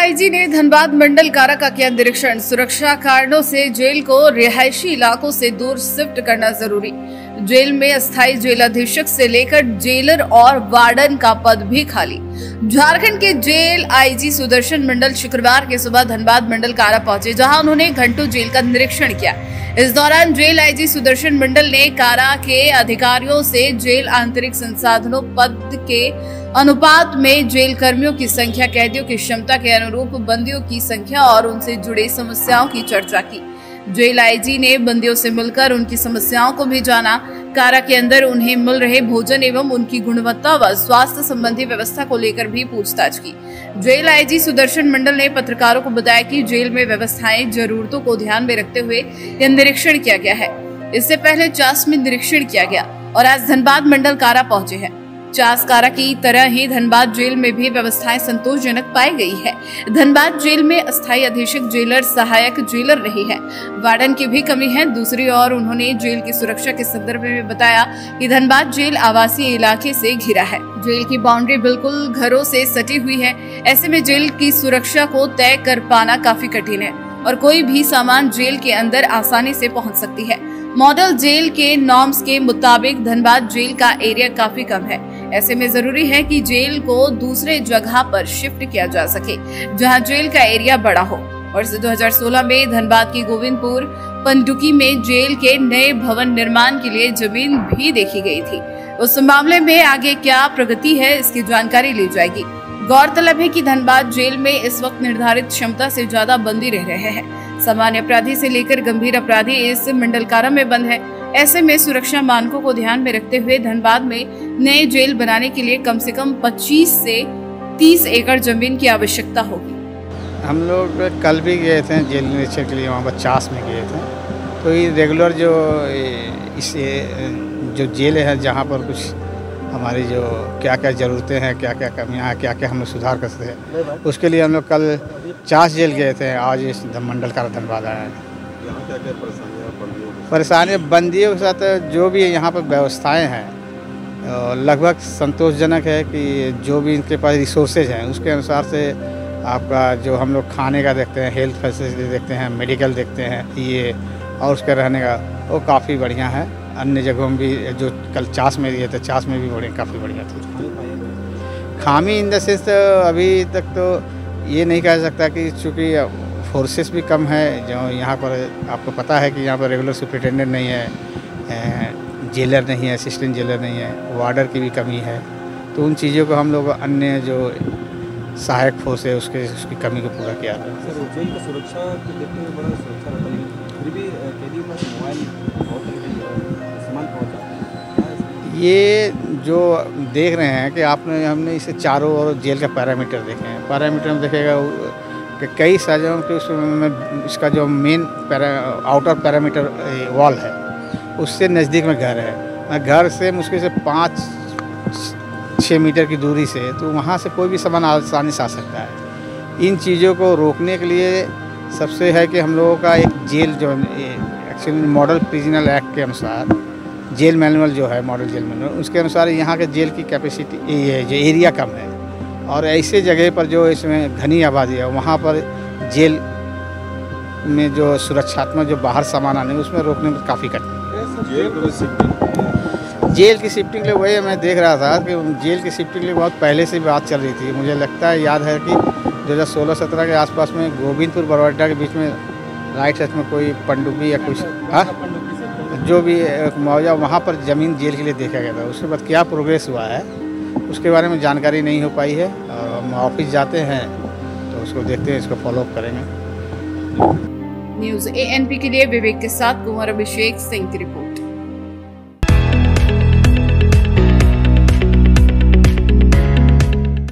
IG ने धनबाद मंडल कारा का किया निरीक्षण। सुरक्षा कारणों से जेल को रिहायशी इलाकों से दूर शिफ्ट करना जरूरी। जेल में अस्थायी जेल अधीक्षक से लेकर जेलर और वार्डन का पद भी खाली। झारखंड के जेल आईजी सुदर्शन मंडल शुक्रवार की सुबह धनबाद मंडल कारा पहुंचे, जहां उन्होंने घंटों जेल का निरीक्षण किया। इस दौरान जेल आईजी सुदर्शन मंडल ने कारा के अधिकारियों से जेल आंतरिक संसाधनों पद के अनुपात में जेल कर्मियों की संख्या, कैदियों की क्षमता के अनुरूप बंदियों की संख्या और उनसे जुड़ी समस्याओं की चर्चा की। जेल आईजी ने बंदियों से मिलकर उनकी समस्याओं को भी जाना। कारा के अंदर उन्हें मिल रहे भोजन एवं उनकी गुणवत्ता व स्वास्थ्य संबंधी व्यवस्था को लेकर भी पूछताछ की। जेल आईजी सुदर्शन मंडल ने पत्रकारों को बताया कि जेल में व्यवस्थाएं, जरूरतों को ध्यान में रखते हुए यह निरीक्षण किया गया है। इससे पहले चास में निरीक्षण किया गया और आज धनबाद मंडल कारा पहुंचे हैं। चास कारा की तरह ही धनबाद जेल में भी व्यवस्थाएं संतोषजनक पाई गई है। धनबाद जेल में अस्थायी अधीक्षक जेलर सहायक जेलर रही है, वार्डन की भी कमी है। दूसरी ओर उन्होंने जेल की सुरक्षा के संदर्भ में बताया कि धनबाद जेल आवासीय इलाके से घिरा है। जेल की बाउंड्री बिल्कुल घरों से सटी हुई है। ऐसे में जेल की सुरक्षा को तय कर पाना काफी कठिन है और कोई भी सामान जेल के अंदर आसानी से पहुंच सकती है। मॉडल जेल के नॉर्म्स के मुताबिक धनबाद जेल का एरिया काफी कम है। ऐसे में जरूरी है कि जेल को दूसरे जगह पर शिफ्ट किया जा सके जहां जेल का एरिया बड़ा हो। और 2016 में धनबाद की गोविंदपुर पंडुकी में जेल के नए भवन निर्माण के लिए जमीन भी देखी गई थी। उस मामले में आगे क्या प्रगति है, इसकी जानकारी ली जाएगी। गौरतलब है कि धनबाद जेल में इस वक्त निर्धारित क्षमता से ज्यादा बंदी रह रहे हैं। सामान्य अपराधी से लेकर गंभीर अपराधी इस मंडल कारा में बंद है। ऐसे में सुरक्षा मानकों को ध्यान में रखते हुए धनबाद में नए जेल बनाने के लिए कम से कम 25 से 30 एकड़ जमीन की आवश्यकता होगी। हम लोग कल भी गए थे जेल निरीक्षण के लिए, वहाँ पर चास में गए थे। तो ये रेगुलर जो जेल है, जहाँ पर कुछ हमारी जो क्या क्या ज़रूरतें हैं, क्या क्या कमियां हैं, क्या क्या हम लोग सुधार कर सकते हैं, उसके लिए हम लोग कल चास जेल गए थे। आज इस मंडल कारा धनबाद आए हैं। यहाँ क्या क्या परेशानियाँ बंदियों के साथ जो भी यहाँ पर व्यवस्थाएं हैं लगभग संतोषजनक है कि जो भी इनके पास रिसोर्सेज हैं उसके अनुसार से आपका जो हम लोग खाने का देखते हैं, हेल्थ फैसिलिटी देखते हैं, मेडिकल देखते हैं, ये और उसके रहने का वो काफ़ी बढ़िया है। अन्य जगहों में भी जो कल चास में दिए थे, चास में भी काफ़ी बढ़िया थी। खामी इन द सेंस अभी तक तो ये नहीं कह सकता कि चूँकि फोर्सेस भी कम है। जो यहाँ पर आपको पता है कि यहाँ पर रेगुलर सुपरिटेंडेंट नहीं है, जेलर नहीं है, असिस्टेंट जेलर नहीं है, वार्डर की भी कमी है। तो उन चीज़ों को हम लोग अन्य जो सहायक फोर्स है उसकी कमी को पूरा किया। सर, जेल की सुरक्षा को देखते हुए बड़ा सुरक्षा रहता है, फिर भी कैदी के पास मोबाइल सामान पहुँच जाता है। ये जो देख रहे हैं कि हमने इसे चारों ओर जेल का पैरामीटर देखे हैं। पैरामीटर में देखेगा कि कई साजों के उसमें इसका जो मेन आउटर पैरामीटर वॉल है उससे नज़दीक में घर है। घर से मुश्किल से 5-6 मीटर की दूरी से, तो वहाँ से कोई भी सामान आसानी से आ सकता है। इन चीज़ों को रोकने के लिए सबसे है कि हम लोगों का एक जेल जो एक्चुअली मॉडल प्रिजनल एक्ट के अनुसार जेल मैनुअल जो है, मॉडल जेल मैनुअल, उसके अनुसार यहाँ के जेल की कैपेसिटी जो एरिया कम है और ऐसे जगह पर जो इसमें घनी आबादी है वहाँ पर जेल में जो सुरक्षात्मक जो बाहर सामान आने उसमें रोकने में काफ़ी कठिन। जेल की शिफ्टिंग लिए वही मैं देख रहा था कि जेल की शिफ्टिंग लिए बहुत पहले से बात चल रही थी। मुझे लगता है याद है कि 2016-17 के आसपास में गोविंदपुर बरवाडा के बीच में राइट साइड में कोई पंडुकी या कुछ जो भी मुआवजा वहाँ पर ज़मीन जेल के लिए देखा गया था। उसके बाद क्या प्रोग्रेस हुआ है उसके बारे में जानकारी नहीं हो पाई है। हम ऑफिस जाते हैं तो उसको देखते हैं, इसको फॉलोअप करेंगे। न्यूज़ ANP के लिए विवेक के साथ कुमार अभिषेक सिंह की रिपोर्ट।